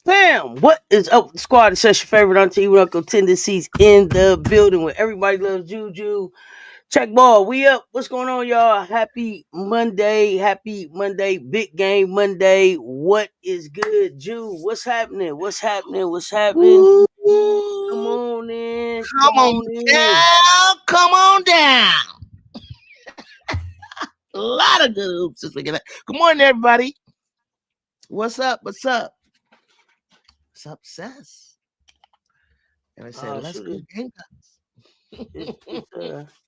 Bam! What is up, squad? It's your favorite auntie with Uncle Tendencies in the building where everybody loves Juju. Check ball. We up. What's going on, y'all? Happy Monday. Happy Monday. Big game Monday. What is good, Ju? What's happening? What's happening? What's happening? Ooh, Come on in. come Come on on in. down. Come on down. A lot of good hoops this weekend. Good morning, everybody. What's up? What's up? What's up, Cess? And I said, let's go Gamecocks.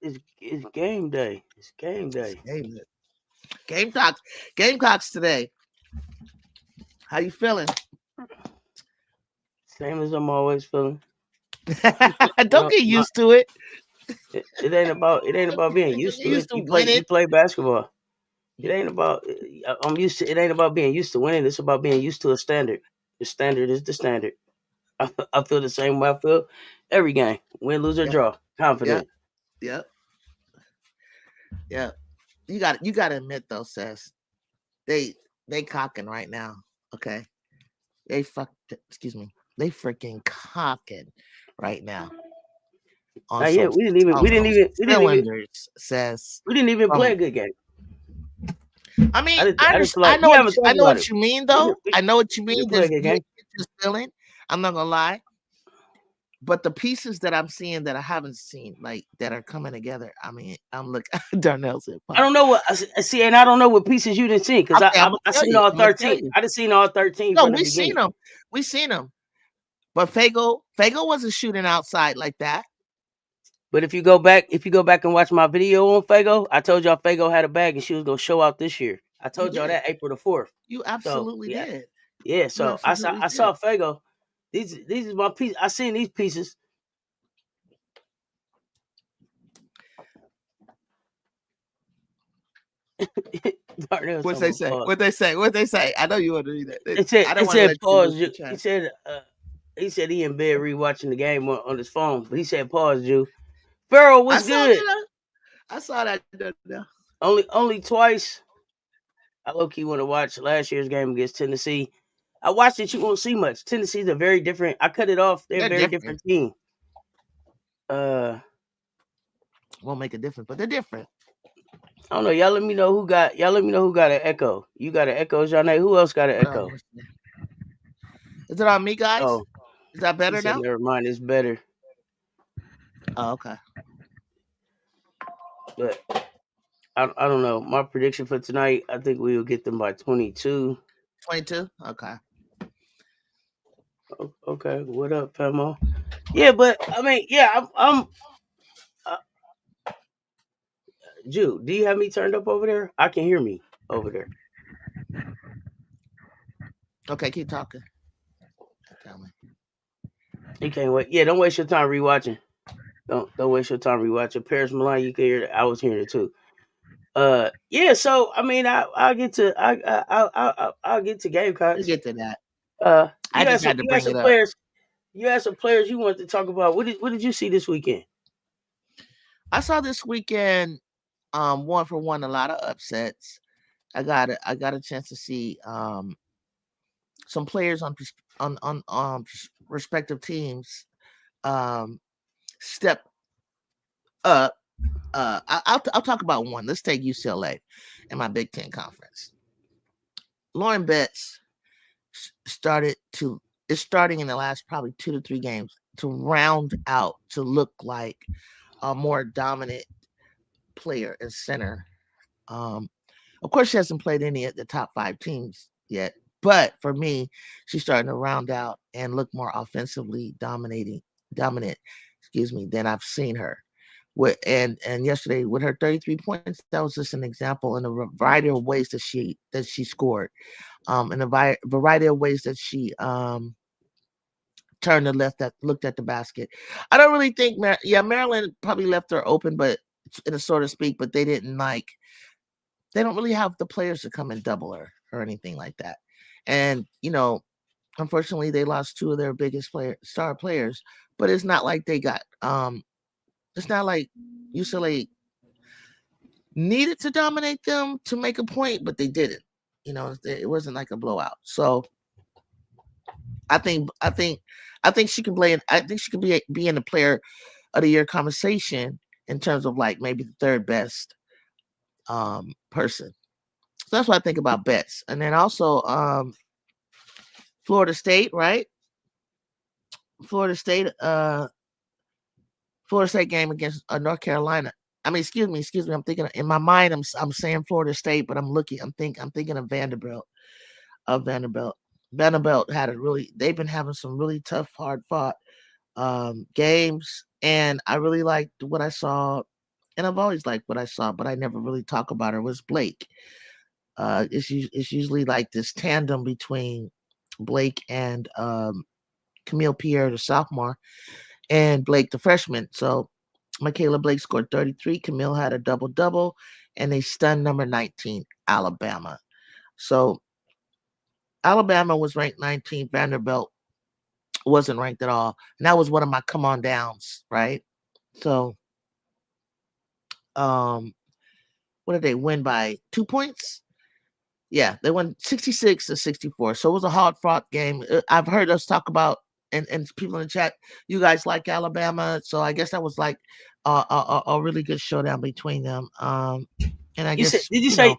It's game day. It's game day. Gamecocks today. How you feeling? Same as I'm always feeling. Don't get used to it. It ain't about being used to it. You play basketball. It ain't about I'm used to. It ain't about being used to winning. It's about being used to a standard. The standard is the standard. I feel the same way I feel every game. Win, lose, or draw. Confident. Yep. You got to admit though, Cess. They cocking right now. Okay. They freaking cocking right now. Yeah, we didn't even Says we didn't even play a good game. I mean, I know what you mean though. I know what you mean. There's feeling. I'm not gonna lie. But the pieces that I'm seeing that I haven't seen, like that are coming together. I mean, I'm looking. Darnell said, I don't know what I see, and I don't know what pieces you didn't see because I seen all 13. I didn't see all 13. No, we seen them. We seen them. But Fago wasn't shooting outside like that. But if you go back and watch my video on Fago, I told y'all Fago had a bag and she was gonna show out this year. I told y'all that April the 4th. You absolutely did. Yeah, so I saw Fago. These is my piece. I seen these pieces. What they say? What they say? I know you want to read that. It said pause. He said he in bed rewatching the game on his phone, but he said pause, Ju. Pharaoh, what's good? I saw that. Only twice. I low key want to watch last year's game against Tennessee. I watched it. You won't see much. Tennessee's a very different. I cut it off. They're a very different team. Won't make a difference, but they're different. I don't know. Y'all let me know who got an echo. You got an echo, Johnny. Who else got an echo? Is it on me, guys? Oh, is that better now? Never mind. It's better. Oh, okay. But I don't know. My prediction for tonight, I think we will get them by 22. 22? Okay. Okay. What up, Pamo? Yeah, but I mean, yeah, I'm Ju, do you have me turned up over there? I can hear me over there. Okay, keep talking. Tell me. You can't wait. Yeah, don't waste your time rewatching. Don't waste your time rewatching. Paris Milan, you can hear it. I was hearing it too. Yeah. So I mean, I'll get to I'll get to Gamecocks. You get to that. I just had to bring it up. You had some players you wanted to talk about. What did you see this weekend? I saw this weekend 1-for-1 a lot of upsets. I got a chance to see some players on respective teams step up. I'll talk about one. Let's take UCLA in my Big Ten conference. Lauren Betts, started to it's starting in the last probably 2 to 3 games to round out to look like a more dominant player and center. Of course, she hasn't played any of the top 5 teams yet, but for me, she's starting to round out and look more offensively dominant, than I've seen her. And yesterday with her 33 points, that was just an example in a variety of ways that she scored, in a variety of ways that she turned and looked at the basket. I don't really think Maryland probably left her open, but in a sort of speak, but they don't really have the players to come and double her or anything like that. And unfortunately, they lost 2 of their biggest star players. But it's not like they got. It's not like UCLA needed to dominate them to make a point, but they didn't. It wasn't like a blowout. So I think she can play. I think she can be in the player of the year conversation in terms of like maybe the third best person. So that's what I think about bets. And then also Florida State, right? Florida State game against North Carolina. I mean, excuse me. I'm thinking in my mind. I'm saying Florida State, but I'm thinking of Vanderbilt. Vanderbilt they've been having some really tough, hard fought games, and I really liked what I saw. And I've always liked what I saw, but I never really talk about her, was Blake. It's usually like this tandem between Blake and Camille Pierre, the sophomore, and Blake, the freshman. So Michaela Blake scored 33. Camille had a double-double, and they stunned number 19, Alabama. So Alabama was ranked 19th. Vanderbilt wasn't ranked at all. And that was one of my come-on downs, right? So what did they win by? 2 points? Yeah, they won 66-64. So it was a hard-fought game. I've heard us talk about, and people in the chat, you guys like Alabama. So I guess that was like a really good showdown between them. And I guess did you say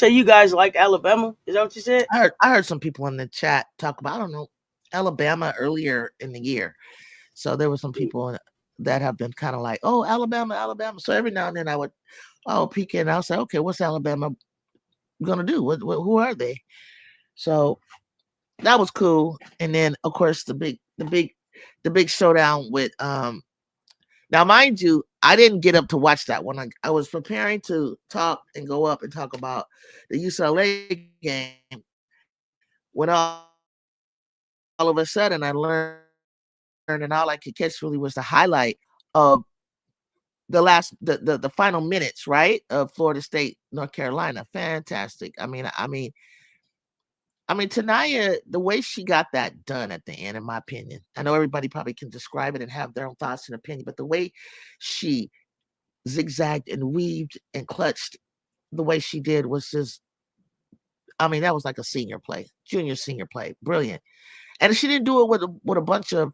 you guys like Alabama? Is that what you said? I heard some people in the chat talk about, I don't know, Alabama earlier in the year. So there were some people that have been kind of like, oh, Alabama. So every now and then I would peek in and I'll say, okay, what's Alabama gonna do? Who are they? So that was cool. And then of course the big showdown with now mind you, I didn't get up to watch that one. I was preparing to talk and go up and talk about the UCLA game when all of a sudden I learned, and all I could catch really was the highlight of the final minutes, right? Of Florida State, North Carolina. Fantastic. I mean, Tanaya, the way she got that done at the end, in my opinion, I know everybody probably can describe it and have their own thoughts and opinion, but the way she zigzagged and weaved and clutched the way she did was just, that was like a junior senior play. Brilliant. And she didn't do it with a bunch of,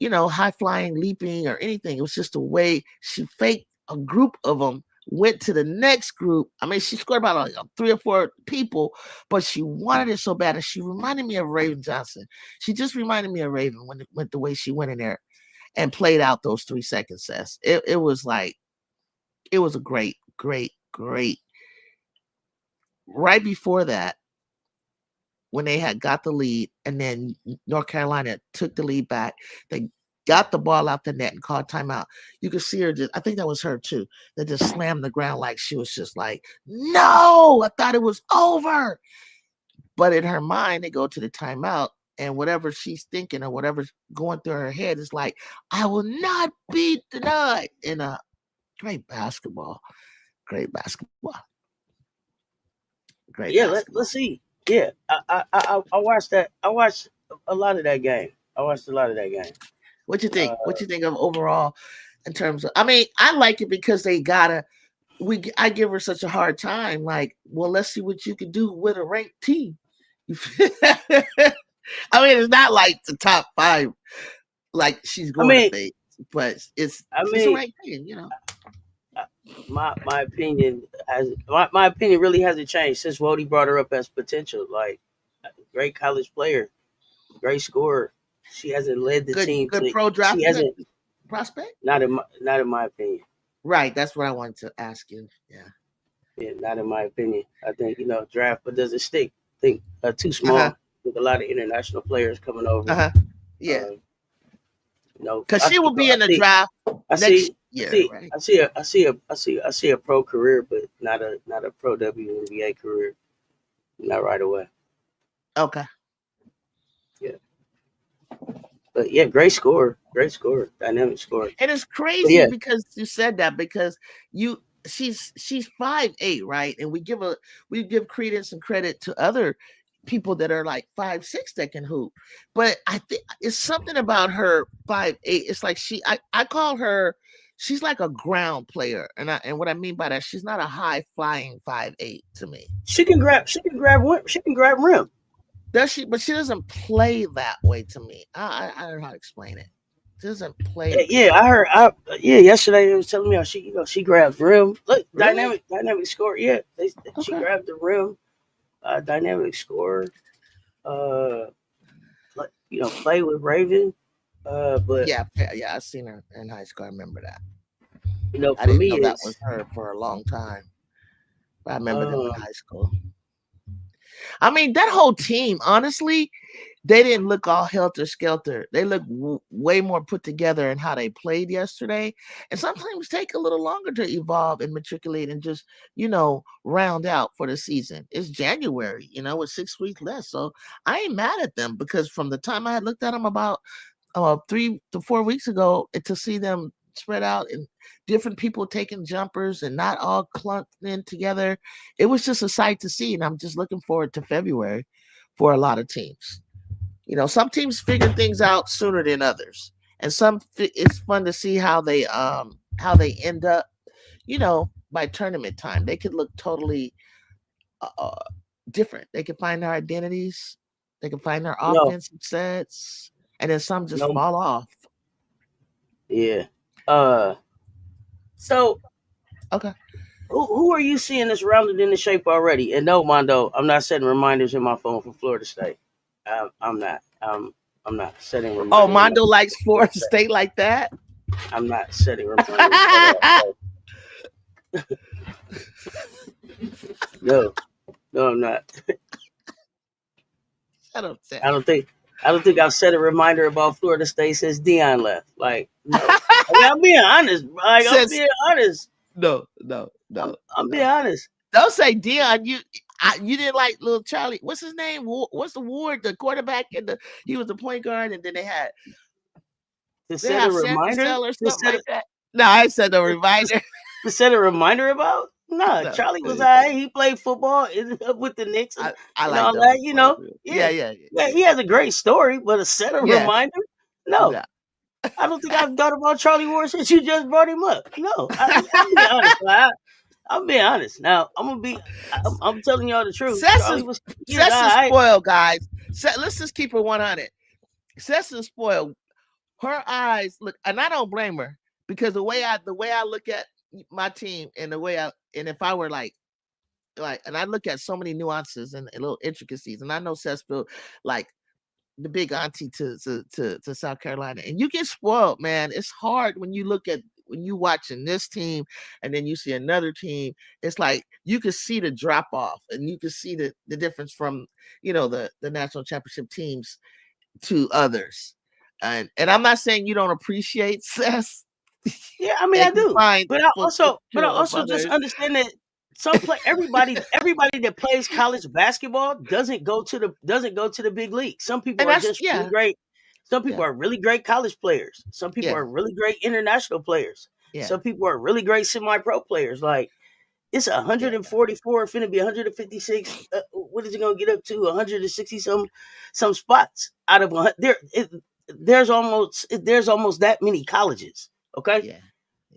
high flying, leaping or anything. It was just the way she faked a group of them, went to the next group. She scored about like 3 or 4 people, but she wanted it so bad. And she reminded me of Raven Johnson. She just reminded me of Raven when it went the way she went in there and played out those 3 seconds. Cess. It was like, it was a great. Right before that, when they had got the lead, and then North Carolina took the lead back, they got the ball out the net and called timeout. You could see her I think that was her too, that just slammed the ground like she was just like, no, I thought it was over. But in her mind, they go to the timeout, and whatever she's thinking or whatever's going through her head is like, I will not be denied. And great basketball. Let's see. Yeah, I watched that. I watched a lot of that game. What you think? What you think of overall in terms of? I like it because they gotta. I give her such a hard time. Like, well, let's see what you can do with a ranked team. It's not like the top 5, like she's going to face, but it's a ranked team. My opinion really hasn't changed since Wody brought her up as potential. Like, great college player, great scorer. She hasn't led the team. Good pro draft. She hasn't. Prospect. Not in my opinion. Right. That's what I wanted to ask you. Yeah. Yeah, not in my opinion. I think draft, but does it stick? I think too small. With a lot of international players coming over. Yeah. Because she will be in the draft next year. Right? I see a pro career, but not a pro WNBA career. Not right away. Okay. Yeah. But yeah, great scorer, dynamic scorer. And it's crazy because you said that because she's 5'8", right? And we give credence and credit to other people that are like 5'6" that can hoop. But I think it's something about her 5'8". It's like I call her, she's like a ground player. And what I mean by that, she's not a high flying 5'8" to me. She can grab rim. Does she? But she doesn't play that way to me. I don't know how to explain it. She doesn't play. Yeah, I heard. Yesterday it was telling me how she grabs rim. Look, really? dynamic score. Yeah, she grabbed the rim. Dynamic scorer. Play with Raven. But yeah, I've seen her in high school. I remember that. I didn't know that was her for a long time. But I remember them in high school. I mean, that whole team, honestly, they didn't look all helter-skelter. They look way more put together in how they played yesterday. And sometimes take a little longer to evolve and matriculate and just, round out for the season. It's January, with 6 weeks left. So I ain't mad at them because from the time I had looked at them about 3 to 4 weeks ago, and to see them spread out and different people taking jumpers and not all clumped in together, it was just a sight to see. And I'm just looking forward to February for a lot of teams. Some teams figure things out sooner than others, and it's fun to see how they end up. By tournament time, they could look totally different. They can find their identities. They can find their offensive sets, and then some just fall off. Yeah. So. Okay. Who are you seeing that's rounded into shape already? And no, Mondo, I'm not setting reminders in my phone for Florida State. I'm not. I'm not setting reminders. Oh, Mondo likes Florida State like that? I'm not setting reminders. No, I'm not. Shut up, Seth. I don't think I've set a reminder about Florida State since Dion left. Like, no. I'm being honest. I'm being honest. No. I'm being honest. Don't say Dion. You didn't like little Charlie. What's his name? What's the Ward? The quarterback he was the point guard, and then they had set a reminder or something like that. No, I said a reminder. To set a reminder about? No, Charlie was all right. He played football, ended up with the Knicks, and all that. Yeah. He has a great story, but a set a reminder? No. I don't think I've thought about Charlie Ward since you just brought him up. No, I'm being honest. I'm being honest. Now I'm telling y'all the truth. Cess is spoiled, guys. Let's just keep it 100. Cess is spoiled. Her eyes look, and I don't blame her because the way I look at my team and if I were like, and I look at so many nuances and little intricacies, and I know Cess feel like the big auntie to South Carolina, and you get spoiled, man. It's hard when you watching this team and then you see another team. It's like you can see the drop off and you can see the difference from the national championship teams to others. And I'm not saying you don't appreciate Cess. Yeah, I mean I do. But I also just understand that everybody that plays college basketball doesn't go to the big league. Some people are just really great. Some people are really great college players. Some people are really great international players. Yeah. Some people are really great semi-pro players. Like it's 144, finna be 156. What is it gonna get up to? 160 some spots out of there's almost that many colleges. Okay. Yeah.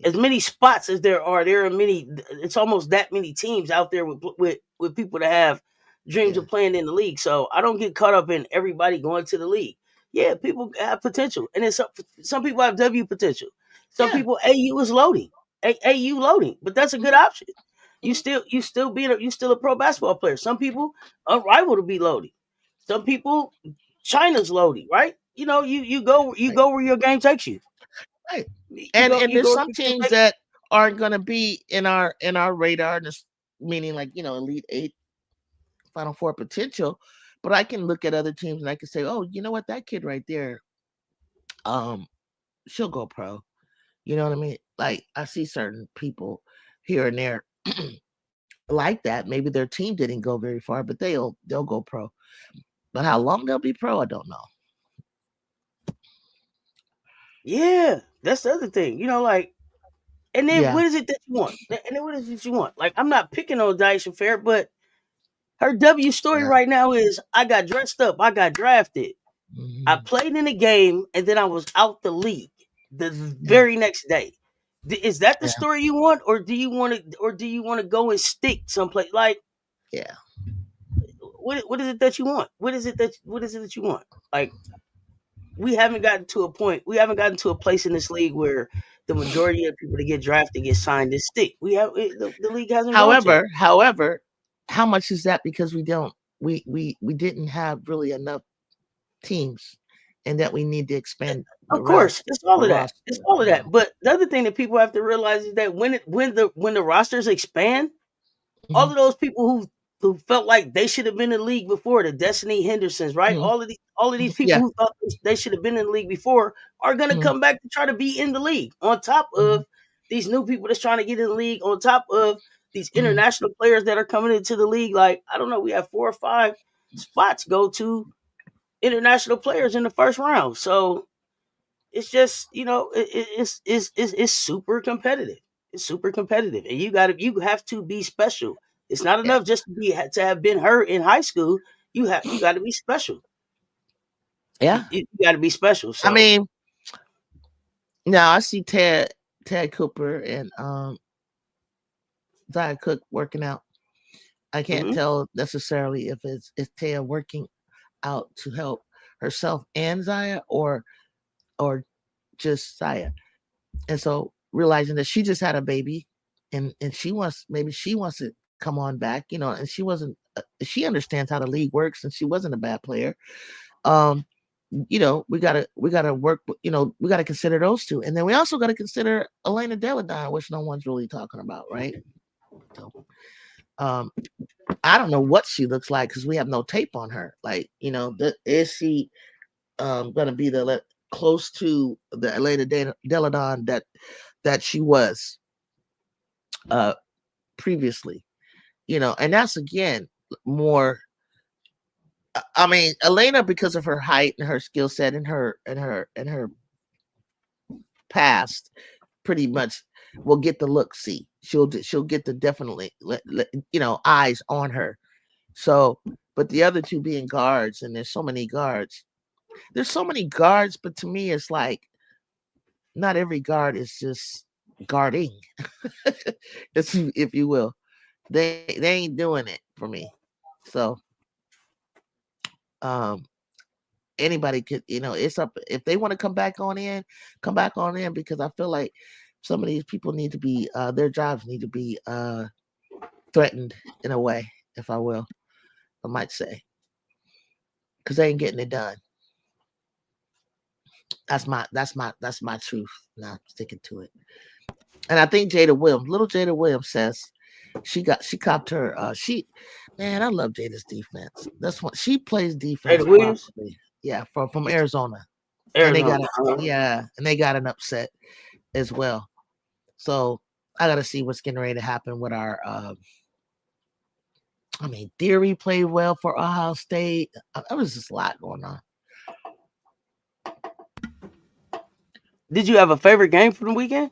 As many spots as there are many. It's almost that many teams out there with people that have dreams of playing in the league. So I don't get caught up in everybody going to the league. Yeah, people have potential, and then some people have W potential. Some people AU is loading, AU loading, but that's a good option. You still a pro basketball player. Some people unrivaled to be loading. Some people, China's loaded, right? You go where your game takes you. Right. You go And you there's go. some teams that aren't going to be in our radar, meaning like Elite Eight, Final Four potential. But I can look at other teams and I can say, oh, you know what, that kid right there, she'll go pro. You know what I mean? Like I see certain people here and there like that. Maybe their team didn't go very far, but they'll go pro. But how long they'll be pro, I don't know. Yeah, that's the other thing. Like, and then Yeah. what is it that you want? And then what is it you want? Like, I'm not picking on Dyson Fair, but her W story Yeah. right now is I got dressed up, I got drafted, I Mm-hmm. played in a game, and then I was out the league the Yeah. very next day. Is that the Yeah. story you want, or do you want to go and stick someplace? Like, Yeah. what is it that you want? What is it that you want? Like, we haven't gotten to a point. We haven't gotten to a place in this league where the majority of people that get drafted get signed and stick. The league hasn't gone to that. However, how much is that? Because we didn't have really enough teams, and that we need to expand Of course, it's all the of that. roster. It's all of that. But the other thing that people have to realize is that when the rosters expand, all Mm-hmm. of those people who felt like they should have been in the league before, the Destiny Hendersons, right? Mm-hmm. All of these people Yeah. who thought they should have been in the league before are gonna Mm-hmm. come back to try to be in the league. On top of these new people that's trying to get in the league, on top of these Mm-hmm. international players that are coming into the league. Like, I don't know, we have 4 or 5 spots go to international players in the first round. So it's just, it's super competitive. It's super competitive, and you have to be special. It's not Yeah. enough just to have been hurt in high school. You got to be special. Yeah. You got to be special. I So, mean, now I see Ted Cooper and Zaya Cook working out. I can't mhm. tell necessarily if it's Ted working out to help herself and Zaya, or just Zaya. And so realizing that she just had a baby, and she wants to come on back, and she understands how the league works, and she wasn't a bad player. Um, we gotta work. We gotta consider those two, and then we also gotta consider Elena Deladon, which no one's really talking about, right? So, um, I don't know what she looks like because we have no tape on her. Like, is she gonna be close to the Elena Deladon that she was uh previously? And that's again more. I mean, Elena, because of her height and her skill set and her past, pretty much will get the look. See, she'll get the definitely eyes on her. So, but the other two being guards, and there's so many guards. There's so many guards, but to me, it's like not every guard is just guarding, if you will. They ain't doing it for me. So, um, anybody could, it's up if they want to come back on in, because I feel like some of these people need to be their jobs need to be threatened in a way, if I might say, because they ain't getting it done. That's my truth. Now I'm sticking to it. And I think little Jada Williams says she copped her man, I love Jada's defense. That's what she plays defense Jada Williams, properly. Yeah, from Arizona. And they got Arizona. and they got an upset as well. So I got to see what's getting ready to happen with our. I mean, Deary played well for Ohio State. There was just a lot going on. Did you have a favorite game from the weekend?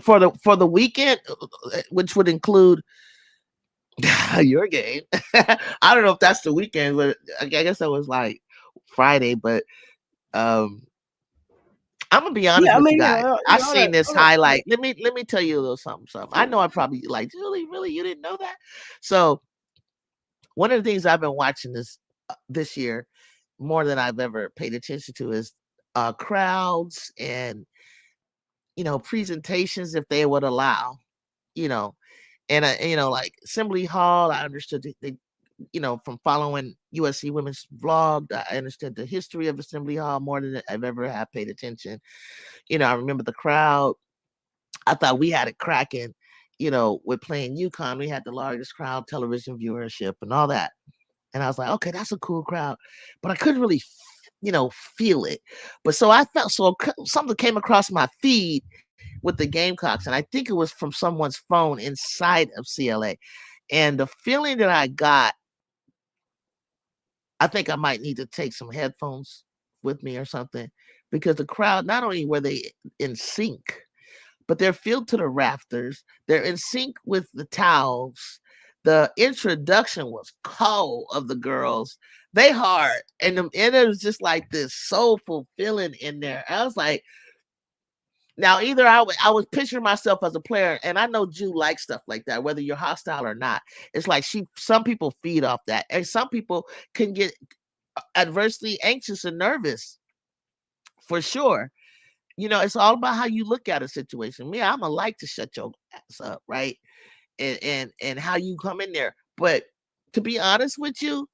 For the weekend, which would include your game. I don't know if that's the weekend, but I guess that was like Friday. But I'm gonna be honest Yeah, I with you mean, guys. yeah, I've seen this highlight. Let me tell you a little something. I know I probably like, Julie, really, you didn't know that? So one of the things I've been watching this year more than I've ever paid attention to is crowds and presentations, if they would allow, you know And like Assembly Hall, I understood they from following USC women's vlog, I understood the history of Assembly Hall more than I've ever had paid attention. I remember the crowd. I thought we had it cracking, with playing UConn. We had the largest crowd, television viewership, and all that. And I was like, okay, that's a cool crowd. But I couldn't really, feel it. But so I felt something came across my feed with the Gamecocks, and I think it was from someone's phone inside of CLA. And the feeling that I got, I think I might need to take some headphones with me or something, because the crowd, not only were they in sync, but they're filled to the rafters. They're in sync with the towels. The introduction was cold of the girls. They hard. And it was just like this soulful feeling in there. I was like, now either I was picturing myself as a player, and I know Jew likes stuff like that, whether you're hostile or not. It's like some people feed off that. And some people can get adversely anxious and nervous, for sure. It's all about how you look at a situation. Me, I'm a like to shut your ass up, right? And how you come in there. But to be honest with you,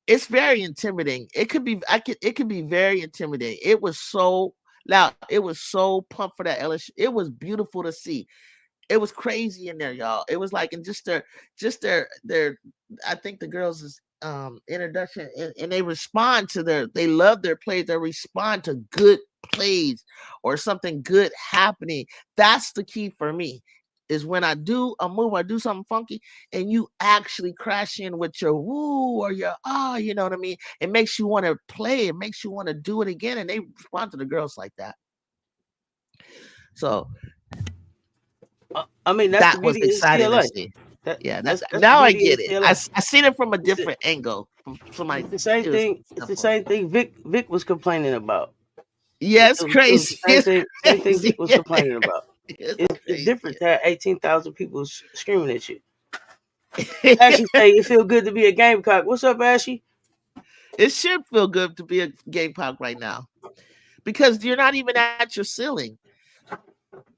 it's very intimidating. It could be very intimidating. It was so loud. It was so pumped for that LSU. It was beautiful to see. It was crazy in there, y'all. It was like, and just their I think the girls' introduction, and they respond to they love their plays. They respond to good plays or something good happening. That's the key for me, is when I do a move, I do something funky, and you actually crash in with your woo or your you know what I mean? It makes you want to play. It makes you want to do it again, and they respond to the girls like that. So I mean, that's the beauty of CLA. That's now I get it. I seen it from a different angle. From somebody. It's the same thing. It's the same thing Vic was complaining about. Yeah, it's crazy. Same thing Vic was complaining about. It's different to have 18,000 people screaming at you. Ashley say it feel good to be a Gamecock. What's up, Ashley? It should feel good to be a Gamecock right now, because you're not even at your ceiling.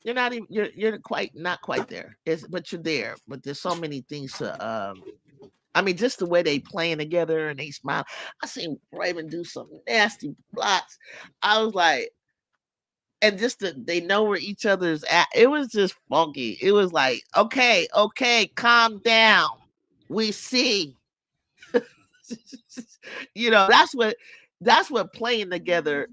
You're not even you're not quite there. But you're there. But there's so many things to I mean, just the way they playing together and they smile. I seen Raven do some nasty blocks. I was like, and just they know where each other's at. It was just funky. It was like, okay, calm down. We see. That's what playing together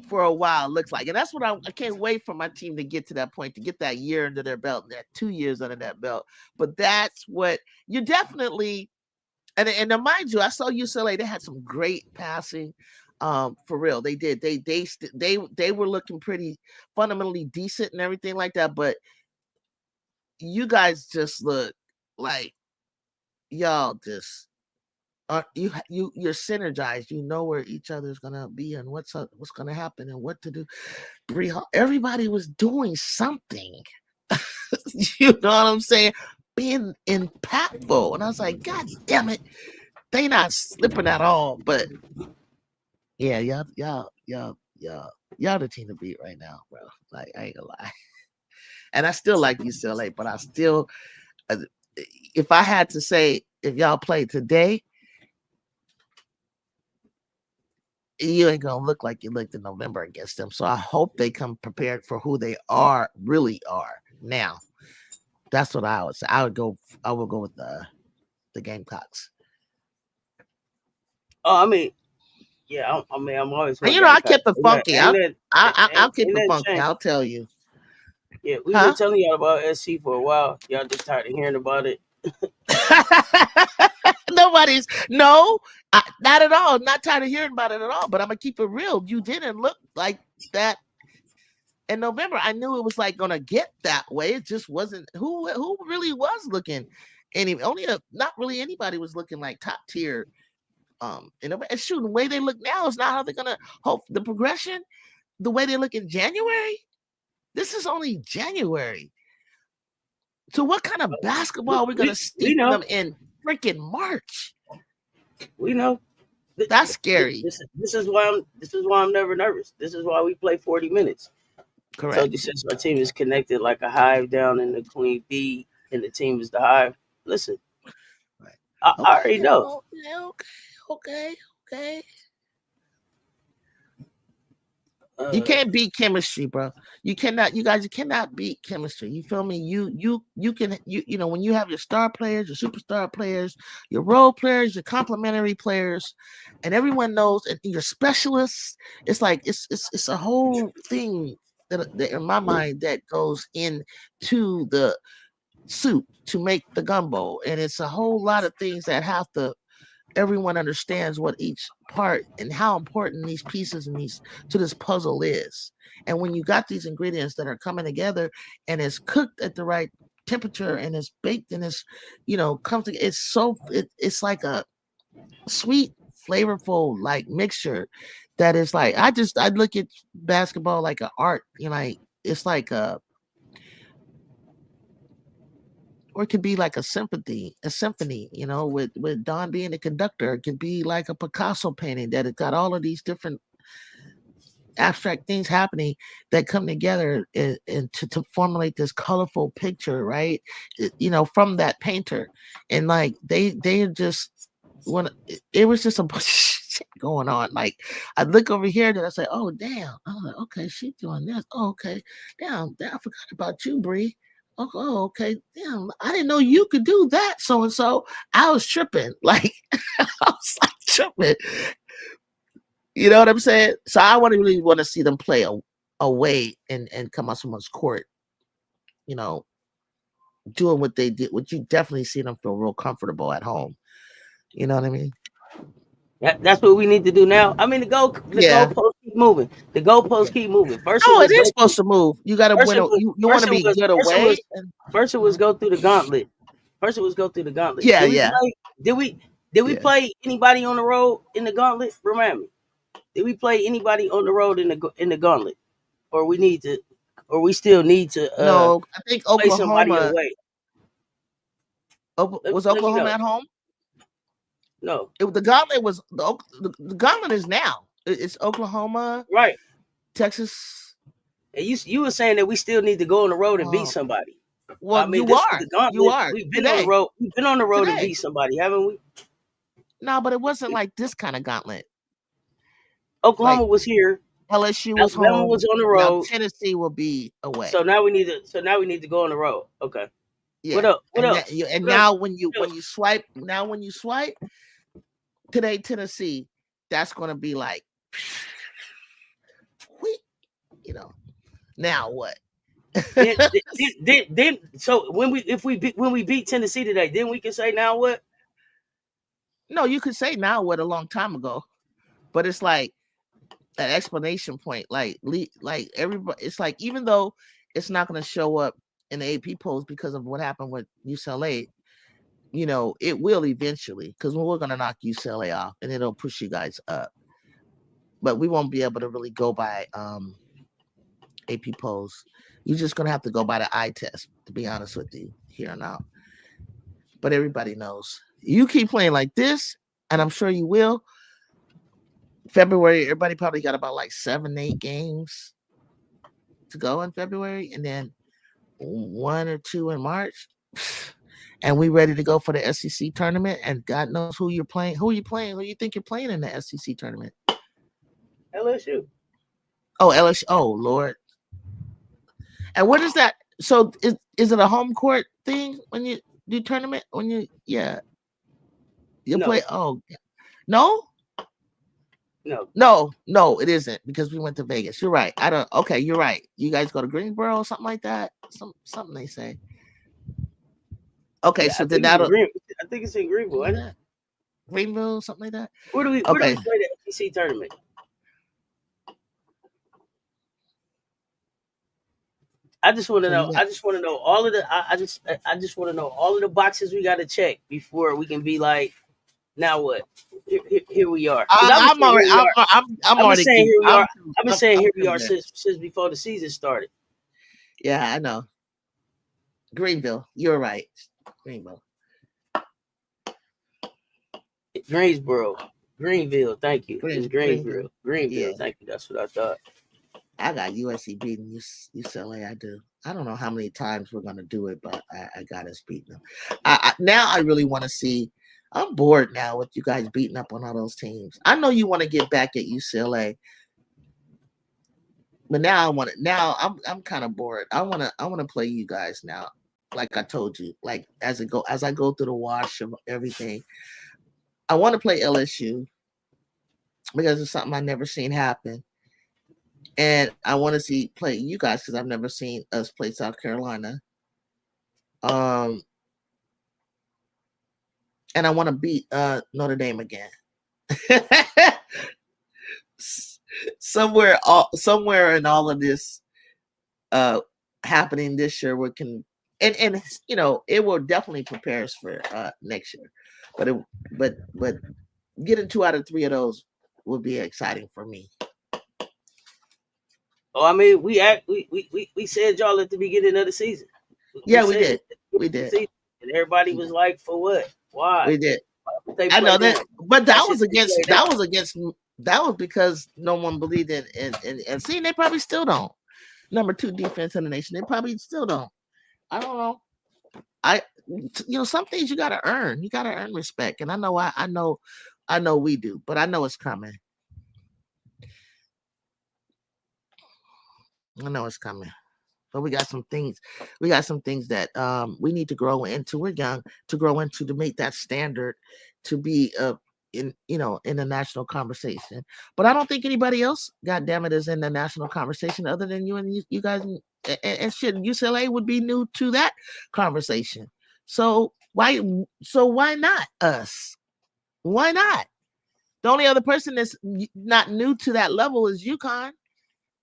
for a while looks like. And that's what I can't wait for my team to get to that point, to get that year under their belt, and that 2 years under that belt. But that's what you definitely, and mind you, I saw UCLA, they had some great passing. For real. They did. They were looking pretty fundamentally decent and everything like that. But you guys just look like y'all just you're synergized. You know where each other's gonna be and what's gonna happen and what to do. Everybody was doing something. You know what I'm saying? Being impactful. And I was like, God damn it, they not slipping at all. But yeah, y'all the team to beat right now, bro. Like, I ain't gonna lie. And I still like UCLA, but I still, if I had to say, if y'all play today, you ain't gonna look like you looked in November against them. So I hope they come prepared for who they really are now. That's what I would say. I would go with the Gamecocks. Oh, I mean, yeah. I'm always. I kept it funky. I'll keep it funky. I'll tell you. Yeah, we've been telling y'all about SC for a while. Y'all just tired of hearing about it. Not at all. Not tired of hearing about it at all. But I'm gonna keep it real. You didn't look like that in November. I knew it was like gonna get that way. It just wasn't. Who really was looking? Not really anybody was looking like top tier. And shooting the way they look now is not how they're gonna hope the progression. The way they look in January. This is only January. So what kind of basketball are we gonna see them in freaking March? We know. That's scary. This is why I'm never nervous. This is why we play 40 minutes. Correct. Told you since our team is connected like a hive down in the queen bee, and the team is the hive. Listen, Right. I already know. Okay. You can't beat chemistry, bro. You guys cannot beat chemistry. You feel me? You can when you have your star players, your superstar players, your role players, your complementary players, and everyone knows, and your specialists. It's like it's a whole thing that in my mind that goes into the soup to make the gumbo, and it's a whole lot of things that have to. Everyone understands what each part and how important these pieces and these to this puzzle is. And when you got these ingredients that are coming together and it's cooked at the right temperature and it's baked and it's comes to it's like a sweet, flavorful like mixture that is like I look at basketball like an art, like it's like a or it could be like a symphony, with Don being the conductor. It could be like a Picasso painting that it got all of these different abstract things happening that come together and to formulate this colorful picture, right? From that painter. And like they just when it was just a bunch of shit going on. Like I look over here and I say, oh damn. I'm like, okay, she's doing this. Oh, okay. Damn, I forgot about you, Bree. Oh, okay. Damn, I didn't know you could do that. So and so. I was tripping. Like I was like tripping. You know what I'm saying? So I really want to see them play away and come out someone's court, doing what they did, what you definitely see them feel real comfortable at home. You know what I mean? That's what we need to do now. I mean, the goalposts keep moving. The goalposts keep moving. First it is supposed to move. You got to win. You want to be good away. First, it was go through the gauntlet. Yeah, Did we play anybody on the road in the gauntlet? Remind me. Did we play anybody on the road in the gauntlet, or we still need to? No, I think play somebody Oklahoma. away. Was Oklahoma at home? No. The gauntlet was the gauntlet is now. It's Oklahoma, right? Texas. And you were saying that we still need to go on the road and beat somebody. Well, I mean, this is the gauntlet. You are. We've been on the road. We've been on the road and beat somebody, haven't we? No, but it wasn't like this kind of gauntlet. Oklahoma was here. LSU was home. Was on the road. Now Tennessee will be away. So now we need to go on the road. Okay. Yeah. What up? What else? Now when you swipe today Tennessee, that's going to be like, now what? then so when we beat Tennessee today, then we can say now what? No, you could say now what a long time ago, but it's like an explanation point. Like everybody, it's like even though it's not going to show up in the AP polls because of what happened with UCLA, it will eventually, because we're going to knock UCLA off and it'll push you guys up. But we won't be able to really go by AP polls. You're just going to have to go by the eye test, to be honest with you, here and now. But everybody knows. You keep playing like this, and I'm sure you will. February, everybody probably got about like 7-8 games to go in February, and then 1 or 2 in March. And we ready to go for the SEC tournament, and God knows who you're playing. Who are you playing? Who you think you're playing in the SEC tournament? LSU. Oh, LSU. Oh, Lord. And what is that? So is it a home court thing when you do tournament? When you play? Oh, no. No, it isn't, because we went to Vegas. You're right. Okay, you're right. You guys go to Greensboro or something like that. Something they say. Okay, yeah, so then I think it's in Greenville, isn't it? Greenville, something like that. Where do we play the SEC tournament? I just want to know. I just want to know all of the. I just want to know all of the boxes we got to check before we can be like, now what? Here we are. I'm already saying here we are. I've been saying here we are since before the season started. Yeah, I know. Greenville, you're right. Greenville. Greenville, thank you. It's Greenville. Greenville, yeah. Thank you. That's what I thought. I got USC beating UCLA. I do. I don't know how many times we're gonna do it, but I got us beating them. Now I really want to see. I'm bored now with you guys beating up on all those teams. I know you want to get back at UCLA, but now I want to. Now I'm kind of bored. I wanna play you guys now. Like I told you, like as I go through the wash of everything, I want to play LSU because it's something I've never seen happen. And I want to play you guys because I've never seen us play South Carolina. And I want to beat Notre Dame again. somewhere in all of this happening this year, we can and it will definitely prepare us for next year. But getting 2 out of 3 of those would be exciting for me. Oh, I mean, we said y'all at the beginning of the season. We did. And everybody was like, "For what? Why?" We did. I know that, but that was because no one believed in and seeing they probably still don't. Number 2 defense in the nation, they probably still don't. I don't know. Some things you gotta earn. You gotta earn respect, and I know we do, but I know it's coming. I know it's coming. But we got some things that we need to grow into. We're young to grow into to make that standard to be in the national conversation. But I don't think anybody else, God damn it, is in the national conversation other than you and you guys. And shit, UCLA would be new to that conversation. So why not us? Why not? The only other person that's not new to that level is UConn.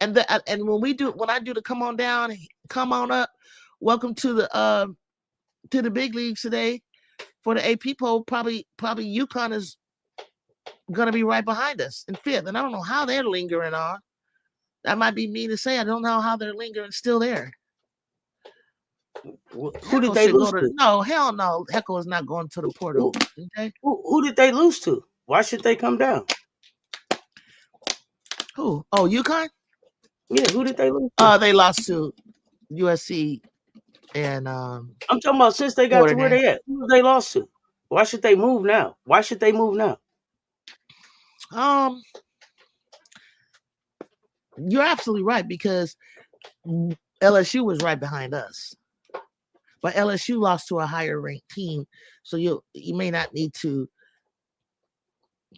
And when I do the come on down, come on up, welcome to the big leagues today for the AP poll. Probably UConn is gonna be right behind us in 5th, and I don't know how they're lingering on. That might be mean to say. I don't know how they're lingering still there. Who did they lose to? No, hell no. Heckle is not going to the portal. Who did they lose to? Why should they come down? Who? Oh, UConn? Yeah, who did they lose to? They lost to USC and I'm talking about since they got to where they at. Who they lost to? Why should they move now? You're absolutely right, because LSU was right behind us. But LSU lost to a higher ranked team, so you may not need to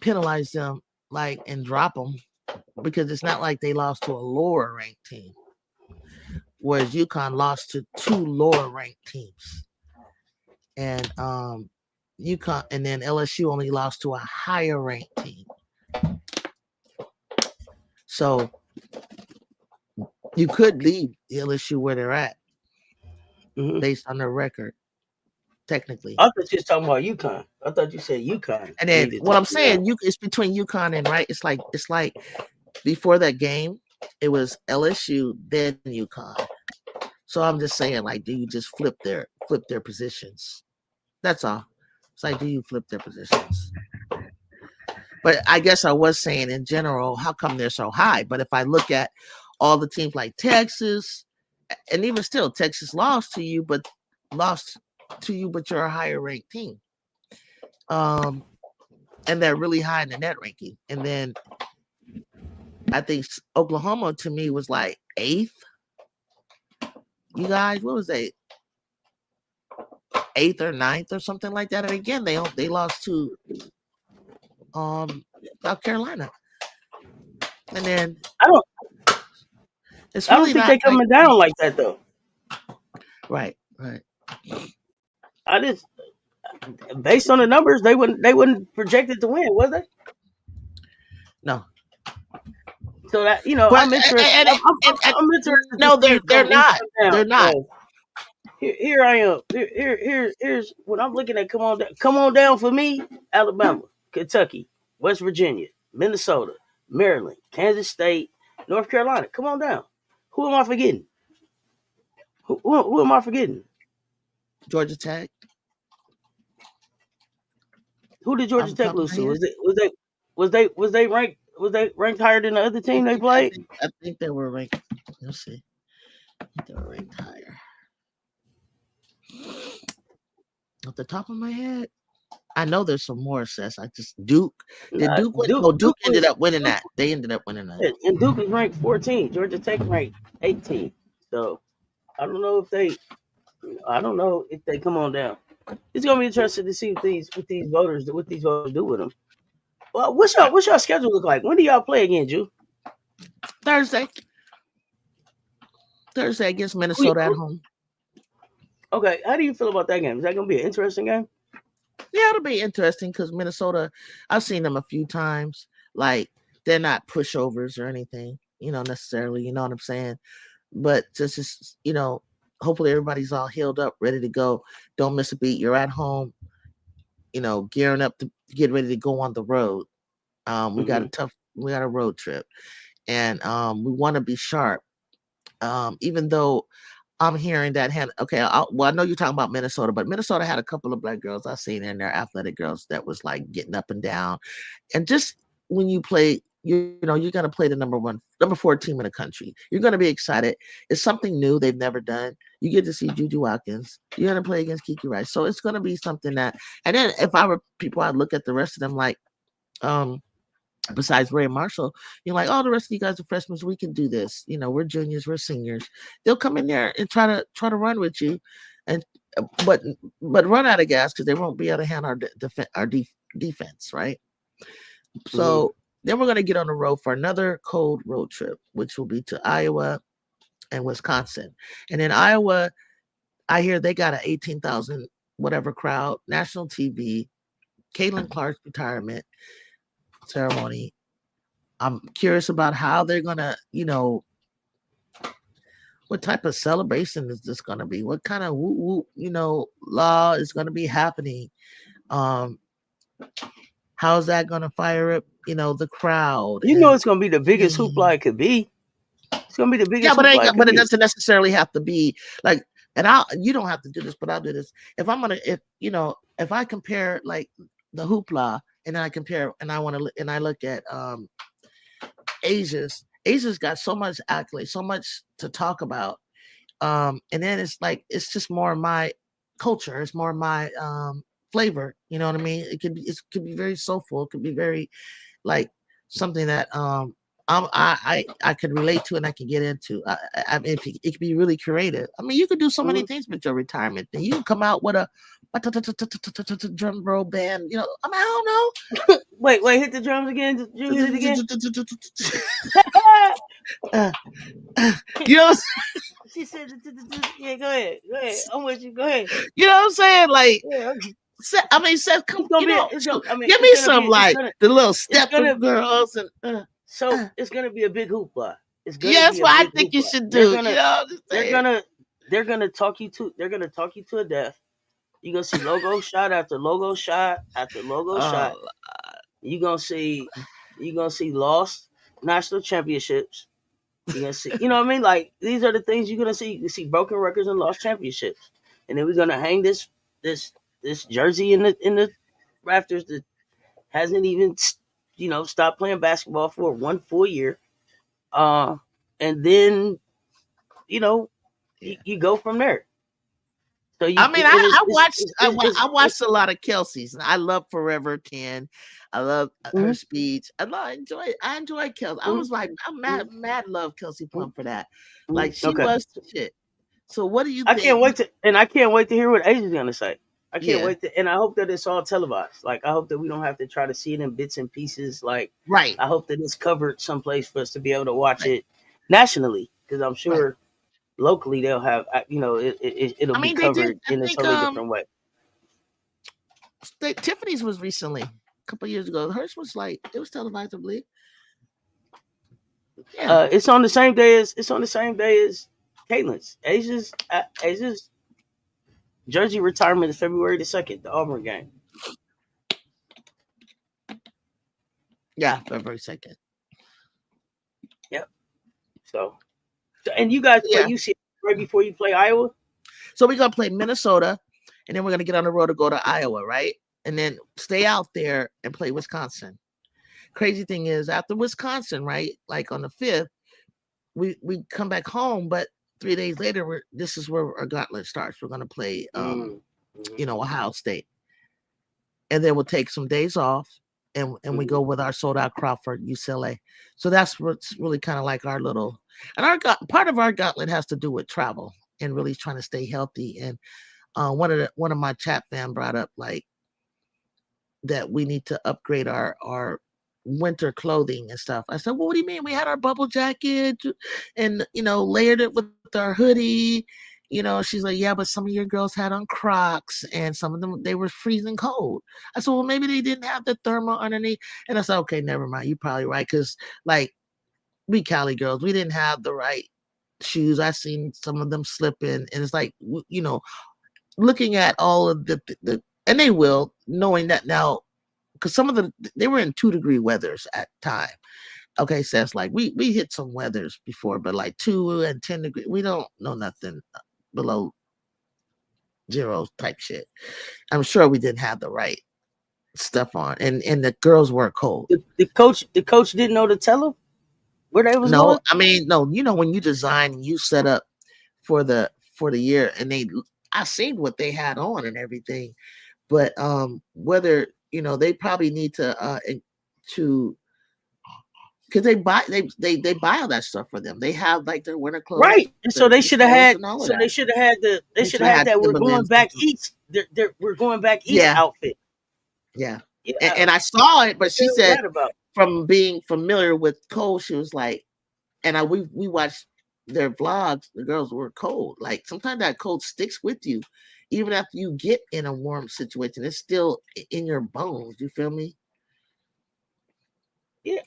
penalize them and drop them, because it's not like they lost to a lower ranked team, whereas UConn lost to 2 lower ranked teams, and UConn and then LSU only lost to a higher ranked team. So you could leave LSU where they're at based on their record, technically. I thought you was talking about UConn. I thought you said UConn. And then what I'm saying, it's between UConn and it's like before that game, it was LSU then UConn. So I'm just saying, do you just flip their positions? That's all. It's like, do you flip their positions? But I guess I was saying in general, how come they're so high? But if I look at all the teams like Texas, and even still, Texas lost to you, but you're a higher ranked team. And they're really high in the net ranking. And then I think Oklahoma to me was 8th. You guys, what was they? 8th or 9th or something like that. And again, they lost to South Carolina. And then I don't think they're coming down like that though. Right. I just, based on the numbers, they wouldn't projected to win, was they? No. So that I'm interested. I'm interested. No, they're not. They're not. Here I am. Here's what I'm looking at. Come on down for me. Alabama, Kentucky, West Virginia, Minnesota, Maryland, Kansas State, North Carolina. Come on down. Who am I forgetting? Who am I forgetting? Georgia Tech. Who did Georgia Tech lose to? Was they ranked? Was they ranked higher than the other team they played? I think they were ranked. Let's see. I think they were ranked higher. Off the top of my head, I know there's some more. Cess. I just Duke. Did Duke win? No, Duke ended up winning that. They ended up winning that. And Duke is ranked 14. Georgia Tech ranked 18. So I don't know if they come on down. It's gonna be interesting to see what these voters do with them. Well, what's your schedule look like? When do y'all play again, Ju? Thursday against Minnesota at home. Okay, how do you feel about that game? Is that gonna be an interesting game? Yeah, it'll be interesting because Minnesota, I've seen them a few times. Like, they're not pushovers or anything, necessarily. You know what I'm saying? But just hopefully everybody's all healed up, ready to go. Don't miss a beat. You're at home, gearing up to get ready to go on the road. We got a road trip, and we want to be sharp. Even though I'm hearing that I know you're talking about Minnesota, but Minnesota had a couple of black girls I've seen in there, athletic girls that was like getting up and down. And just when you play, you're gonna play the number 4 team in the country. You're gonna be excited. It's something new they've never done. You get to see Juju Watkins. You're gonna play against Kiki Rice. So it's gonna be something that, and then if I were people, I'd look at the rest of them like besides Ray Marshall, you're like, oh, the rest of you guys are freshmen, we can do this. We're juniors, we're seniors. They'll come in there and try to run with you, and but run out of gas because they won't be able to handle our defense, right? So then we're gonna get on the road for another cold road trip, which will be to Iowa and Wisconsin. And in Iowa, I hear they got an 18,000 whatever crowd, national TV, Caitlin Clark's retirement ceremony. I'm curious about how they're gonna, what type of celebration is this gonna be? What kind of law is gonna be happening? How's that gonna fire up, the crowd? It's gonna be the biggest hoopla it could be. It's gonna be the biggest. Yeah, but it doesn't necessarily have to be like. And you don't have to do this, but I'll do this. If I compare like the hoopla. And I compare, and I look at Asia's got so much accolade, so much to talk about, and then it's just more of my culture, it's more of my flavor. You know what I mean? It could be very soulful. It could be very like something that I could relate to and I can get into. I mean, it could be really creative. I mean, you could do so many things with your retirement. Then you can come out with a drum roll band. I mean, I don't know. Wait, hit the drums again. Hit it again. You know, she said, "Yeah, go ahead. I'm with you. Go ahead." You know what I'm saying? Like, I mean, Seth, give me some the little step girls and. So it's gonna be a big hoopla. Yes, what I think you should do. They're gonna talk you to a death. You're gonna see logo shot after logo shot after logo shot. You're gonna see lost national championships. You're gonna see, you know what I mean? Like, these are the things you're gonna see. You can see broken records and lost championships. And then we're gonna hang this jersey in the rafters that hasn't even stopped playing basketball for 1 full year. And then you go from there. So I watched a lot of Kelsey's, and I love Forever 10. I love her speech. I enjoy Kelsey. I was like, I'm mad love Kelsey Plum for that. Like, she was the shit. So what do you think? I can't wait to hear what Asia's gonna say. I can't wait to, and I hope that it's all televised. Like, I hope that we don't have to try to see it in bits and pieces. Like, right. I hope that it's covered someplace for us to be able to watch it nationally, because I'm sure locally they'll have, it'll be covered in a totally different way. Tiffany's was recently, a couple years ago. Hers was it was televised, I believe. Yeah. It's on the same day as Caitlin's. Asia's jersey retirement is February the 2nd, the Auburn game. Yeah, February 2nd. Yep. So and you guys play UCLA right before you play Iowa? So we're going to play Minnesota, and then we're going to get on the road to go to Iowa, right? And then stay out there and play Wisconsin. crazy thing is after Wisconsin, right? Like on the 5th, we come back home, but 3 days later, this is where our gauntlet starts. We're going to play, Ohio State. And then we'll take some days off and we go with our sold out crowd for UCLA. So that's what's really kind of like our little, and part of our gauntlet has to do with travel and really trying to stay healthy. And one of my chat fam brought up like that we need to upgrade our winter clothing and stuff. I said, well, what do you mean? We had our bubble jacket and layered it with our hoodie. She's like, yeah, but some of your girls had on Crocs and some of them, they were freezing cold. I said, well, maybe they didn't have the thermal underneath. And I said, okay, never mind. You're probably right. Cause like we Cali girls, we didn't have the right shoes. I seen some of them slipping, and it's like, looking at all of the and they will, knowing that now, because some of they were in 2-degree weathers at time. Okay, Cess, like we hit some weathers before, but like 2 and 10 degrees, we don't know nothing below 0 type shit. I'm sure we didn't have the right stuff on, and the girls were cold. The coach didn't know to tell them where they was going. I mean, no, when you design and you set up for the year, and I seen what they had on and everything, but whether they probably need to because they buy all that stuff for them. They have like their winter clothes, right? And so they should have had. So they should have had that. We're going back east. We're going back east outfit. Yeah. And I saw it, but she said from being familiar with cold, she was like, and we watched their vlogs. The girls were cold. Like sometimes that cold sticks with you, even after you get in a warm situation. It's still in your bones. You feel me? Yeah.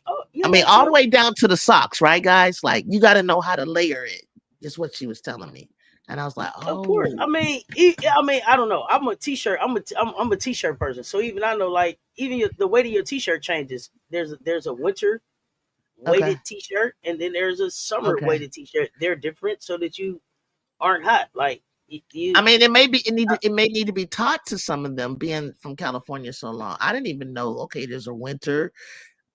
I mean, all the way down to the socks, right, guys? Like you got to know how to layer it. Is what she was telling me, and I was like, "Oh, of course." I mean, I don't know. I'm a t-shirt. I'm a t-shirt person. So even I know, like, even the weight of your t-shirt changes. There's a winter weighted t-shirt, and then there's a summer weighted t-shirt. They're different, so that you aren't hot. Like, I mean, it may need to be taught to some of them, being from California so long. I didn't even know. Okay, there's a winter.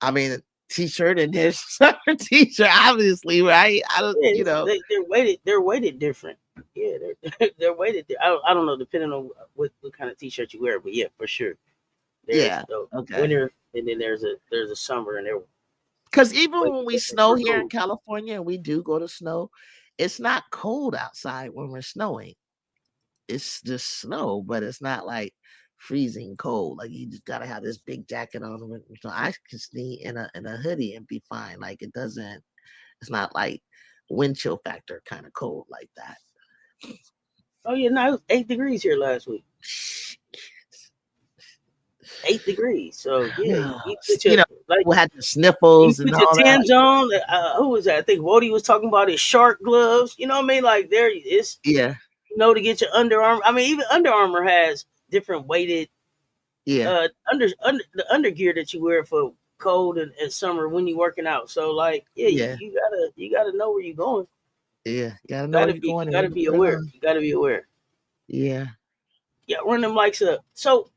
I mean, t-shirt and there's summer t-shirt, obviously, right? I don't, they're weighted different. Yeah, they're weighted. I don't know, depending on what kind of t-shirt you wear, but yeah, for sure. There's winter, and then there's a summer, and because even when we snow here in California, and we do go to snow, it's not cold outside when we're snowing. It's just snow, but it's not like freezing cold. Like you just gotta have this big jacket on. So I can sneak in a hoodie and be fine. Like it's not like wind chill factor kind of cold like that. Oh yeah, no, it was 8 degrees here last week. 8 degrees. So yeah, we had the sniffles and all that. Tim's on. Who was that? I think Wody was talking about his shark gloves. You know what I mean? Like it's to get your Under Armour. I mean, even Under Armour has different weighted under the undergear that you wear for cold and summer when you're working out. So like you gotta know where you're going. Yeah, you gotta know where you're going. You gotta be aware. You gotta be aware. Yeah. Yeah, run them mics up. So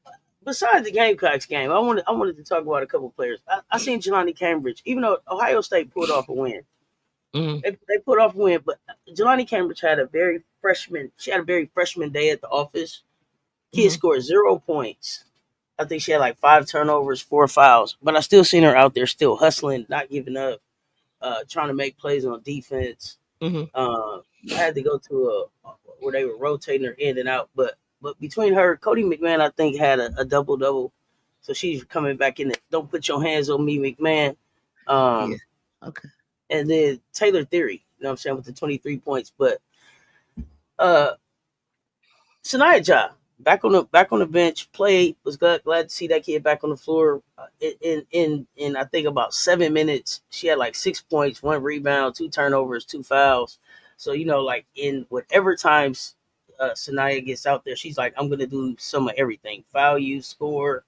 besides the Gamecocks game, I wanted to talk about a couple players. I seen Jelani Cambridge, even though Ohio State pulled off a win. Mm-hmm. They pulled off a win, but Jelani Cambridge had a very freshman day at the office. He had scored 0 points. I think she had like 5 turnovers, 4 fouls. But I still seen her out there still hustling, not giving up, trying to make plays on defense. Mm-hmm. I had to go to where they were rotating her in and out, but between her, Cody McMahon, I think, had a double-double. So she's coming back in it. Don't put your hands on me, McMahon. Okay. And then Taylor Theory, you know what I'm saying, with the 23 points. But Sanaya Ja, back on the bench, played, was glad to see that kid back on the floor. In I think about 7 minutes, she had like 6 points, 1 rebound, 2 turnovers, 2 fouls. So, like in whatever times Sanaya gets out there, she's like, I'm going to do some of everything. Foul you, score,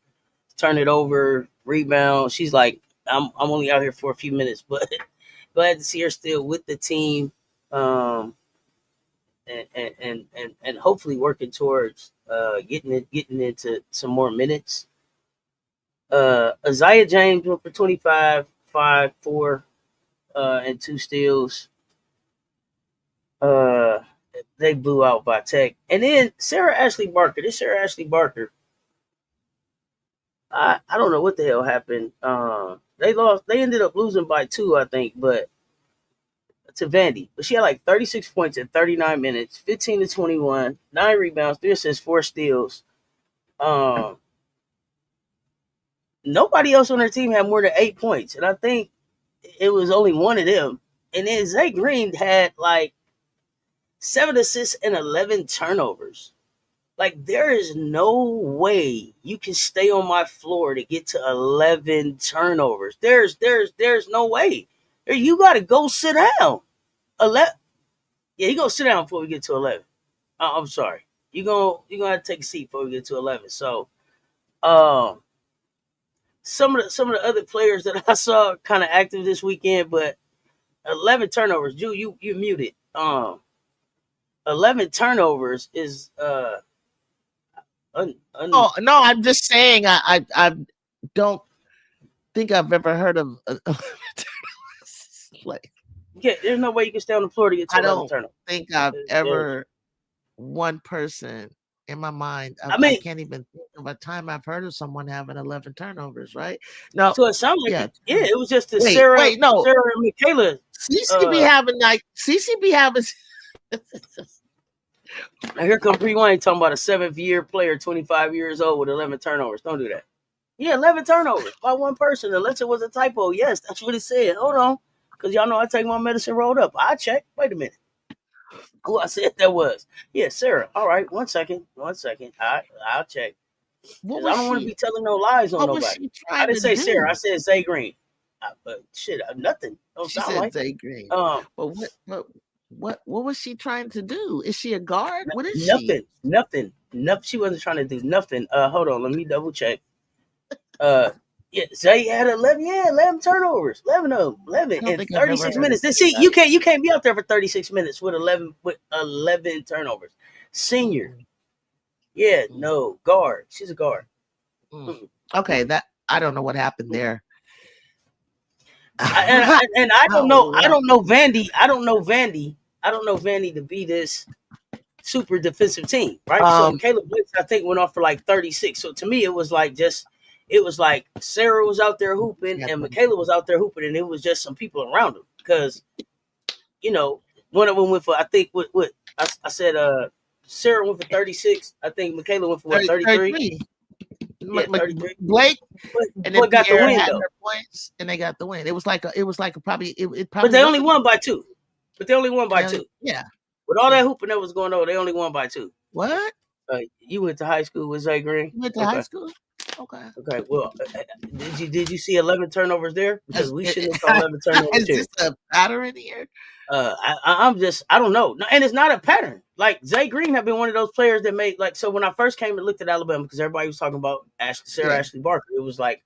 turn it over, rebound. She's like, I'm only out here for a few minutes, but glad to see her still with the team, and hopefully working towards getting into some more minutes. Isaiah James went for 25, 5, 4, and 2 steals. They blew out by Tech. And then Sarah Ashley Barker. I don't know what the hell happened. They lost. They ended up losing by 2, I think, but to Vandy. But she had like 36 points in 39 minutes, 15 to 21, 9 rebounds, 3 assists, 4 steals. Nobody else on their team had more than 8 points, and I think it was only one of them. And then Zay Green had like 7 assists and 11 turnovers. Like, there is no way you can stay on my floor to get to 11 turnovers. There's no way. You got to go sit down. 11. Yeah, you go sit down before we get to 11. I'm sorry. You're gonna have to take a seat before we get to 11. So, some of the other players that I saw kind of active this weekend, but 11 turnovers. You muted. 11 turnovers is Oh no, I'm just saying I don't think I've ever heard of like. Yeah, there's no way you can stay on the floor to get to 11 turnovers. I don't think I've ever one person in my mind. I can't even think of a time I've heard of someone having 11 turnovers, right? No. So it sounds like it was just Sarah and Michaela. Cece be having Now here come Pre-Wayne talking about a 7th-year player, 25 years old with 11 turnovers. Don't do that. Yeah, 11 turnovers by one person. Unless it was a typo. Yes, that's what it said. Hold on. Because y'all know I take my medicine rolled up. I check. Wait a minute. Who I said that was? Yeah, Sarah. All right, 1 second. I'll check. I don't want to be telling no lies on nobody. I didn't say Sarah. I said Zay Green. Nothing. Don't sound like Zay Green. But what was she trying to do? Is she a guard? What is she? Nothing. She wasn't trying to do nothing. Hold on. Let me double check. Yeah, Zay had 11 turnovers. 11 of them. 11 in 36 minutes. See, you can't be out there for 36 minutes with 11 turnovers. Senior. Yeah, no, guard. She's a guard. Okay, that I don't know what happened there. And I don't know. I don't know Vandy. I don't know Vandy to be this super defensive team, right? So Caleb Blitz, I think, went off for like 36. So to me, it was like Sarah was out there hooping and Michaela was out there hooping, and it was just some people around them because, one of them went for, I think, what I said, Sarah went for 36. I think Michaela went for 33. Yeah, 33. Blake and then got the win though. Points and they got the win. It was like probably. But they only won by 2. Yeah. With all that hooping that was going on, they only won by 2. What? You went to high school with Zay Green? You went to high school? Okay. Well, did you see 11 turnovers there? Because we shouldn't have 11 turnovers. Is this a pattern here? I don't know. And it's not a pattern. Like, Zay Green have been one of those players that made, like, so when I first came and looked at Alabama, because everybody was talking about Sarah Ashley Barker, it was like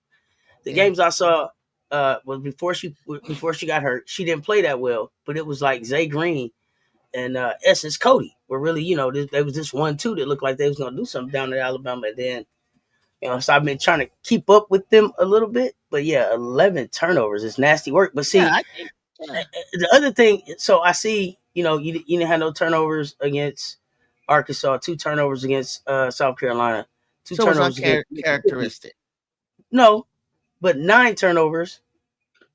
the games I saw was before she got hurt. She didn't play that well, but it was like Zay Green and Essence Cody were really, there was this 1-2 that looked like they was gonna do something down at Alabama, and then so I've been trying to keep up with them a little bit, but 11 turnovers is nasty work. But see, the other thing, so I see, you didn't have no turnovers against Arkansas, 2 turnovers against South Carolina, 2 turnovers against characteristic. No, but 9 turnovers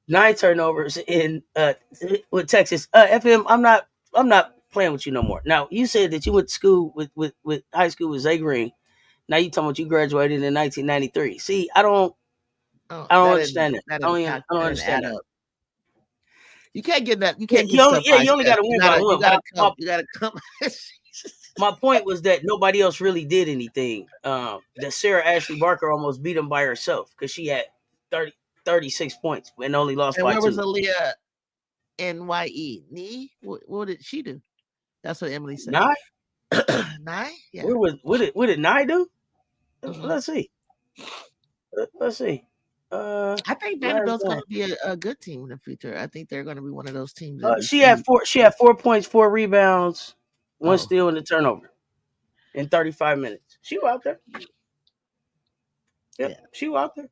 in with Texas. FM, I'm not playing with you no more. Now, you said that you went to school with high school with Zay Green. Now you talking about you graduated in 1993. See, I don't understand that. I don't understand that. You can't get that. You only got to win by 1. You got to come. My point was that nobody else really did anything. That Sarah Ashley Barker almost beat him by herself because she had 36 points and only lost by 2. Where was Aaliyah Nye? What did she do? That's what Emily said. Nye? Yeah. What did Nye do? Mm-hmm. Let's see. I think Vanderbilt's going to be a good team in the future. I think they're going to be one of those teams. She had 4 points, 4 rebounds, 1 steal and a turnover in 35 minutes. She was out there. Yeah, she was out there.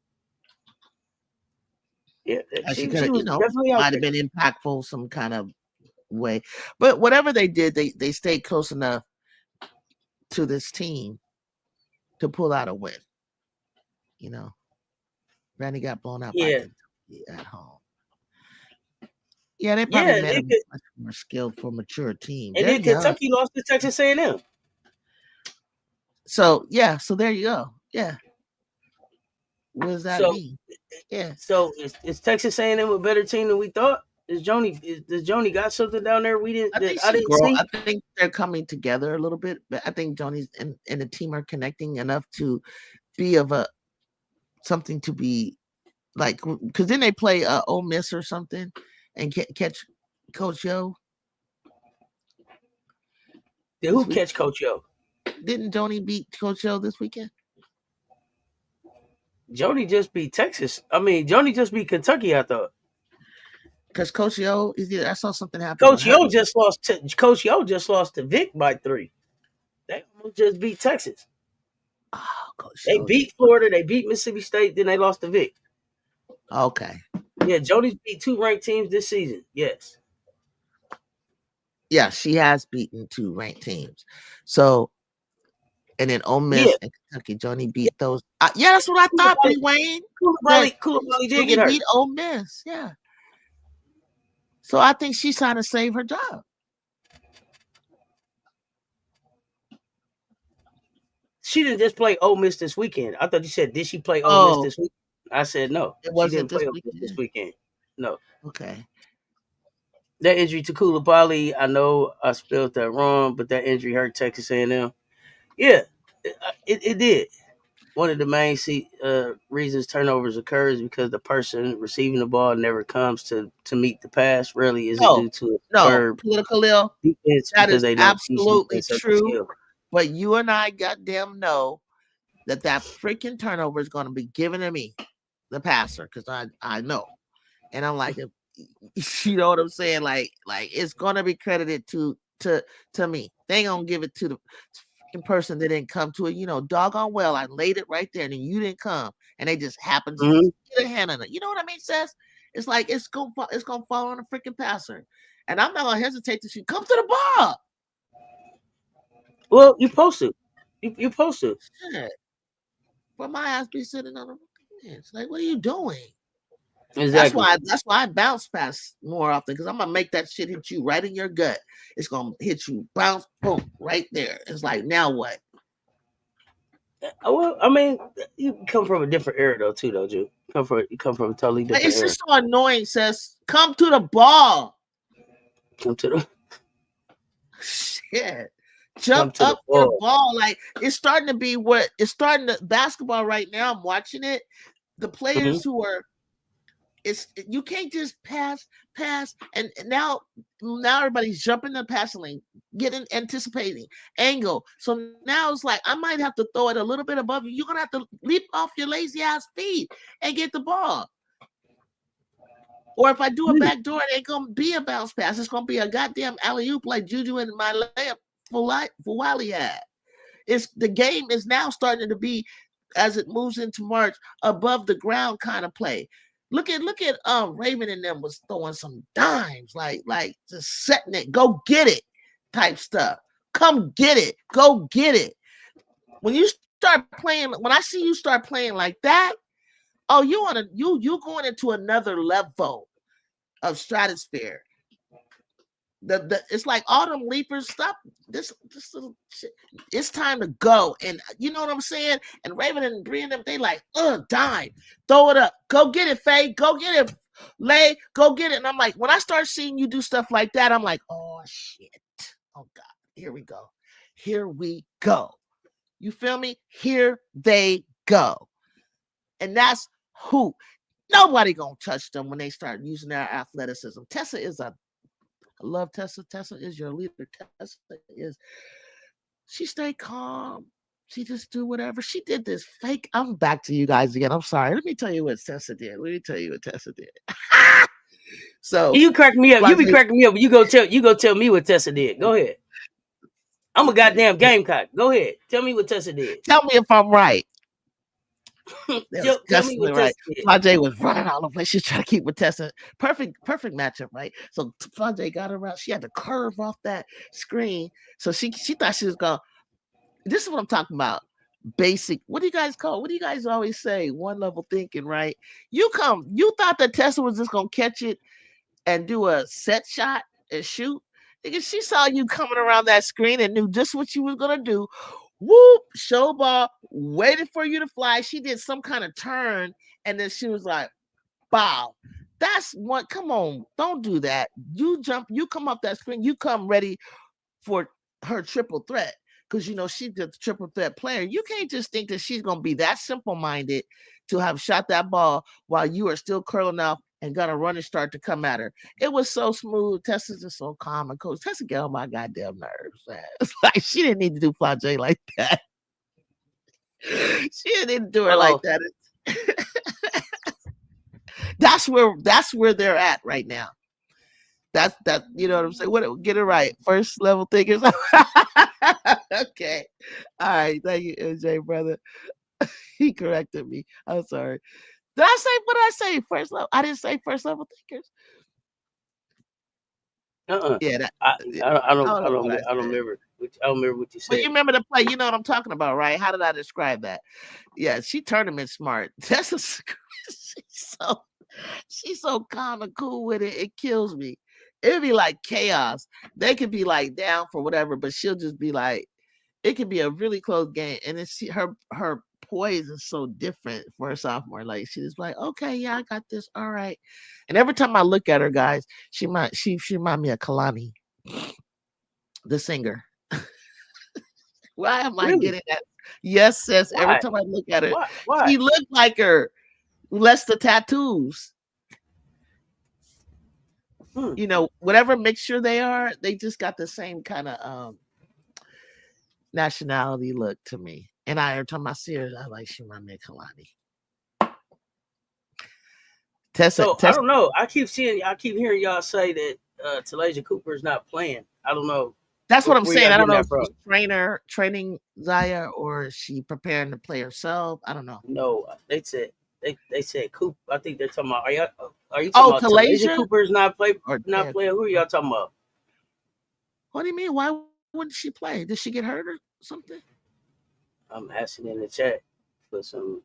Yeah, she she could, was definitely out might there. have been impactful some kind of way. But whatever they did, they stayed close enough to this team to pull out a win. Vandy got blown out by Kentucky at home. Yeah, they probably made a much more skillful, mature team. And then Kentucky lost to Texas A&M. So there you go. Yeah. What does that mean? Yeah. So is Texas A&M a better team than we thought? Does Joni got something down there we didn't? I didn't see. I think they're coming together a little bit, but I think Joni's and the team are connecting enough to be of something to be like, because then they play Ole Miss or something and catch Coach Yo. Did who catch Coach Yo? Didn't Joni beat Coach Yo this weekend? Joni just beat Texas. I mean, Joni just beat Kentucky, I thought. Because Coach Yo, I saw something happen. Coach Yo just lost to Vic by 3. They almost just beat Texas. Oh, Coach They beat Florida, they beat Mississippi State, then they lost to Vic. Okay. Yeah, Joni's beat 2 ranked teams this season. Yes. Yeah, she has beaten 2 ranked teams. So, and then Ole Miss and Kentucky, Joni beat those. Yeah, that's what I thought, Wayne. Koulibaly did get hurt. Beat Ole Miss, yeah. So I think she's trying to save her job. She didn't just play Ole Miss this weekend. I thought you said, did she play Ole Miss this weekend? I said no. It wasn't she didn't play this Ole Miss this weekend. No. Okay. That injury to Koulibaly, I know I spelled that wrong, but that injury hurt Texas A&M. Yeah, it did. One of the main reasons turnovers occur is because the person receiving the ball never comes to meet the pass. Rarely is it due to political ill. Defense, that is absolutely true. But you and I goddamn know that freaking turnover is going to be given to me, the passer, because I know. And I'm like, you know what I'm saying? Like it's going to be credited to me. They ain't going to give it to the person that didn't come to it. Doggone well, I laid it right there, and then you didn't come, and they just happened to get a hand on it. You know what I mean, Cess? It's like it's gonna fall on a freaking passer, and I'm not gonna hesitate to shoot. Come to the ball. Well, you supposed to. You supposed to. Shit. But my ass be sitting on the bench. Like, what are you doing? Exactly. That's why I bounce pass more often, because I'm gonna make that shit hit you right in your gut. It's gonna hit you, bounce, boom, right there. It's like, now what? Well, I mean, you come from a different era though, too, though, Ju. You come from a totally different era. It's just so annoying, Cess. Come to the ball. Come to the shit. Jump up to the ball. Like, it's starting to be basketball right now. I'm watching it. The players who are you can't just pass, and now everybody's jumping the passing lane, anticipating angle. So now it's like I might have to throw it a little bit above you. You're gonna have to leap off your lazy ass feet and get the ball. Or if I do a back door, it ain't gonna be a bounce pass. It's gonna be a goddamn alley-oop like Juju and my layup for Wiley had. The game is now starting to be, as it moves into March, above the ground kind of play. Look at Raven and them was throwing some dimes, like just setting it, go get it type stuff. Come get it, go get it. When you start playing, when I see you start playing like that, oh, you going into another level of stratosphere. It's like autumn leapers. Stop this little shit. It's time to go, and you know what I'm saying. And Raven and Bree and them, they like, dime, throw it up, go get it, Faye, go get it, Lay, go get it. And I'm like, when I start seeing you do stuff like that, I'm like, oh shit, oh god, here we go. You feel me? Here they go, and that's who. Nobody gonna touch them when they start using their athleticism. Tessa is I love Tessa. Tessa is your leader. Tessa she stayed calm. She just do whatever. She did this fake. I'm back to you guys again. I'm sorry. Let me tell you what Tessa did. So you crack me up. You be cracking me up. You go tell me what Tessa did. Go ahead. I'm a goddamn Gamecock. Go ahead. Tell me what Tessa did. Tell me if I'm right. Tell me what right. Tessa did. Flajay was running all over the place. She's trying to keep with Tessa. Perfect matchup, right? So Flajay got her out. She had to curve off that screen. So she thought she was going. This is what I'm talking about. Basic. What do you guys call? What do you guys always say? One level thinking, right? You thought that Tessa was just gonna catch it and do a set shot and shoot. Because she saw you coming around that screen and knew just what you was gonna do. Whoop, show ball, waited for you to fly. She did some kind of turn, and then she was like, "Wow, that's what. Come on, don't do that. You jump, you come off that screen, you come ready for her triple threat." Because she's the triple threat player. You can't just think that she's gonna be that simple-minded to have shot that ball while you are still curling up and got a running start to come at her. It was so smooth. Tessa's just so calm and cool. Tessa get on my goddamn nerves, man. It's like she didn't need to do Flajay like that. She didn't do her like that. That's where they're at right now. That's you know what I'm saying? What, get it right. First level thinkers. Okay. All right. Thank you, MJ, brother. He corrected me. I'm sorry. Did I say what did I say? First level. I didn't say first level thinkers. Yeah, I don't remember. I don't remember what you said. Well, you remember the play? You know what I'm talking about, right? How did I describe that? Yeah, she tournament smart. That's she's so calm and cool with it. It kills me. It'd be like chaos. They could be like down for whatever, but she'll just be like, it could be a really close game, and it's her poise is so different for a sophomore. Like she's like, okay, yeah, I got this. All right. And every time I look at her, guys, she remind me of Kalani, the singer. Why am I getting that? Yes, Cess. Every time I look at her, she looked like her, less the tattoos. Whatever mixture they are, they just got the same kind of nationality look to me. And every time I see her, I like she remind me of Kalani. Tessa, I don't know. I keep hearing y'all say that Talasia Cooper is not playing. I don't know. That's what I'm saying. I don't know if she's training Zaya, or is she preparing to play herself. I don't know. No, they said Cooper. I think they're talking about. Are you talking about Talasia Cooper is not playing? Who are y'all talking about? What do you mean? Why wouldn't she play? Did she get hurt or something? I'm asking in the chat for some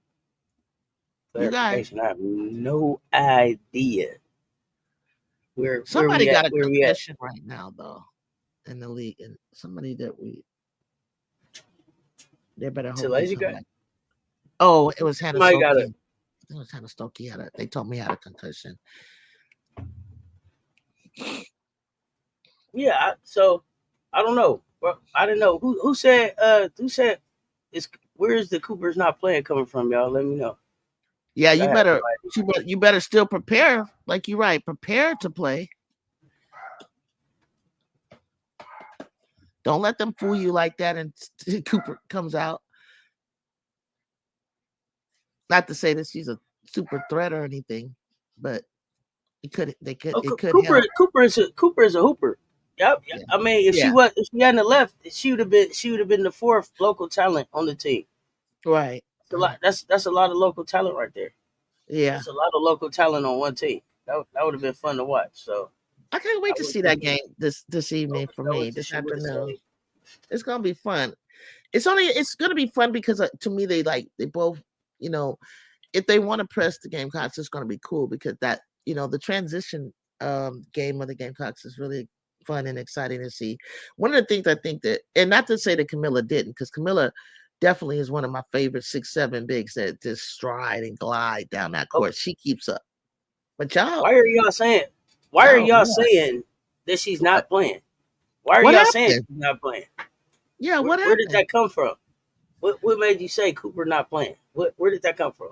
clarification. I have no idea. Somebody got a concussion right now, though, in the league, and somebody that they better hope. Oh, it was Hannah Stokey. It was Hannah Stokey. They told me had a concussion. Yeah, so I don't know. I didn't know who said where is the Cooper's not playing coming from, y'all? Let me know. Yeah, you better still prepare. Like you're right, prepare to play. Don't let them fool you like that and Cooper comes out. Not to say that she's a super threat or anything, but Cooper is a hooper. Yep. Yeah. I mean, if she hadn't left, she would have been the fourth local talent on the team. Right. That's a lot of local talent right there. Yeah. That's a lot of local talent on one team. That would have been fun to watch. So I can't wait to see that game this evening for me this afternoon. It's gonna be fun. It's gonna be fun because to me they both, if they want to press the Gamecocks, it's gonna be cool because that the transition game of the Gamecocks is really fun and exciting to see. One of the things I think that, and not to say that Camilla didn't, because Camilla definitely is one of my favorite 6'7" bigs that just stride and glide down that court. Okay. She keeps up. But y'all, why are y'all saying that she's not playing? Why are y'all saying she's not playing? Yeah, where did that come from? What made you say Cooper not playing? Where did that come from?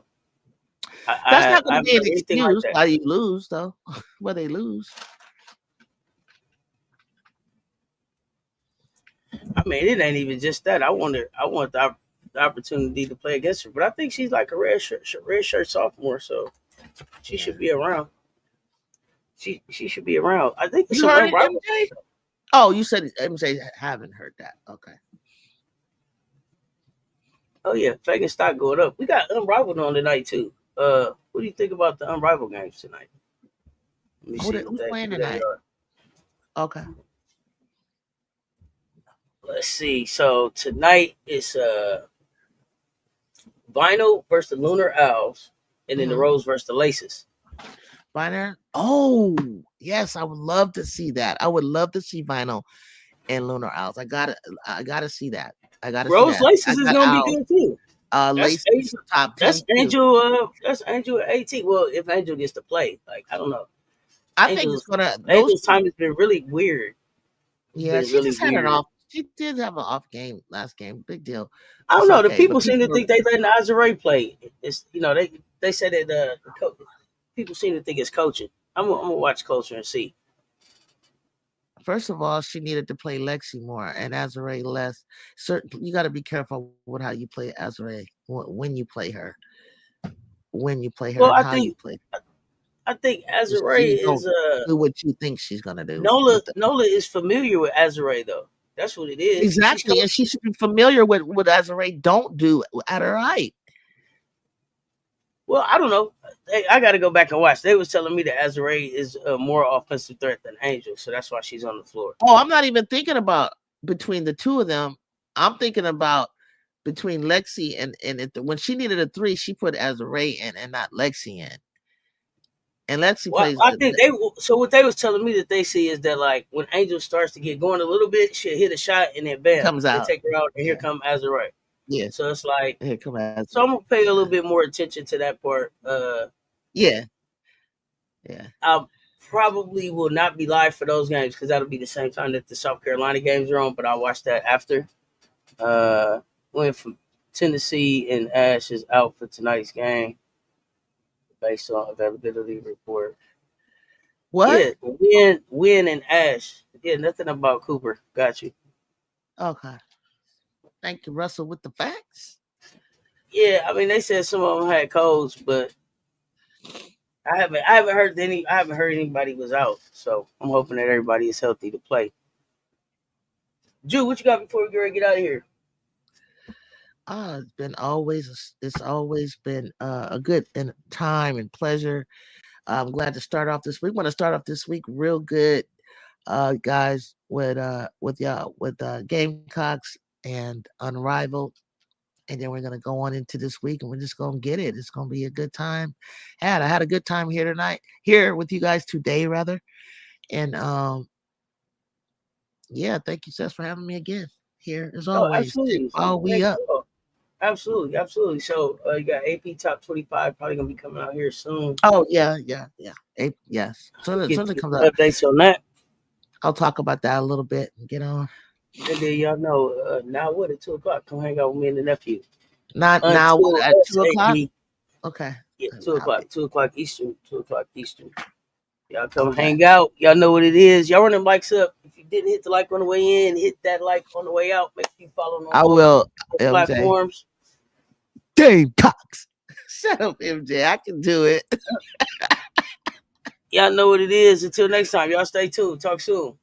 That's not going to be an excuse why you lose, though. Why they lose. I mean, it ain't even just that. I want the opportunity to play against her, but I think she's like a red shirt sophomore, so she should be around. She should be around. I think you heard it, MJ? Oh, you said MJ haven't heard that. Okay. Oh yeah, Fagan stock going up. We got Unrivaled on tonight too. What do you think about the Unrivaled games tonight? Let me see Who's playing who they tonight? are. Okay. Let's see. So tonight is Vinyl versus the Lunar Owls, and then the Rose versus the Laces. Vinyl. Oh yes, I would love to see that. I would love to see Vinyl and Lunar Owls. I gotta see that. I gotta see Rose that. Laces is gonna be good too. Laces top 10. That's Angel. That's Angel 18. Well, if Angel gets to play, like I don't know. I think it's gonna. Angel's time has been really weird. Yeah, she just had an off. She did have an off game last game. Big deal. I don't know. The people seem to think they letting Azure play. It's they say that the people seem to think it's coaching. I'm gonna watch closer and see. First of all, she needed to play Lexi more and Azure less. You got to be careful with how you play Azure when you play her. When you play her, well, and how you play her. I think Azure is do what you think she's gonna do. Nola is familiar with Azure though. That's what it is. Exactly, and she should be familiar with what Azure don't do at her height. Well, I don't know. I got to go back and watch. They was telling me that Azure is a more offensive threat than Angel, so that's why she's on the floor. Oh, I'm not even thinking about between the two of them. I'm thinking about between Lexi and when she needed a 3, she put Azure in and not Lexi in. And Lexi plays. I think so what they was telling me that they see is that like when Angel starts to get going a little bit, she'll hit a shot and then bam, comes out. They take her out and here come Azure. Yeah. So it's like here come Azure. So I'm gonna pay a little bit more attention to that part. Yeah. I probably will not be live for those games because that'll be the same time that the South Carolina games are on, but I'll watch that after. Went from Tennessee and Ash is out for tonight's game based on availability report. What? Yeah, Win and Ash. Yeah, nothing about Cooper. Got you. Okay. Thank you, Russell, with the facts. Yeah, I mean they said some of them had colds, but I haven't heard anybody was out. So I'm hoping that everybody is healthy to play. Drew, what you got before we get out of here? It's always been a good time and pleasure. I'm glad to start off this week. Want to start off this week real good, guys, with Gamecocks and Unrivaled, and then we're gonna go on into this week, and we're just gonna get it. It's gonna be a good time. I had a good time here with you guys today, rather, and yeah, thank you, Cess, for having me again here as always. Absolutely. Absolutely. So you got AP Top 25 probably gonna be coming out here soon. Oh yeah. Yes. So something comes up. Updates on that. I'll talk about that a little bit and get on. And then y'all know now what at 2:00. Come hang out with me and the nephew. Not now at 2:00. Okay. Yeah, 2:00. 2:00 Eastern. 2:00 Eastern. Y'all come hang out. Y'all know what it is. Y'all run them likes up. If you didn't hit the like on the way in, hit that like on the way out. Make sure you follow on all platforms. Gamecocks. Shut up, MJ. I can do it. Y'all know what it is. Until next time, y'all stay tuned. Talk soon.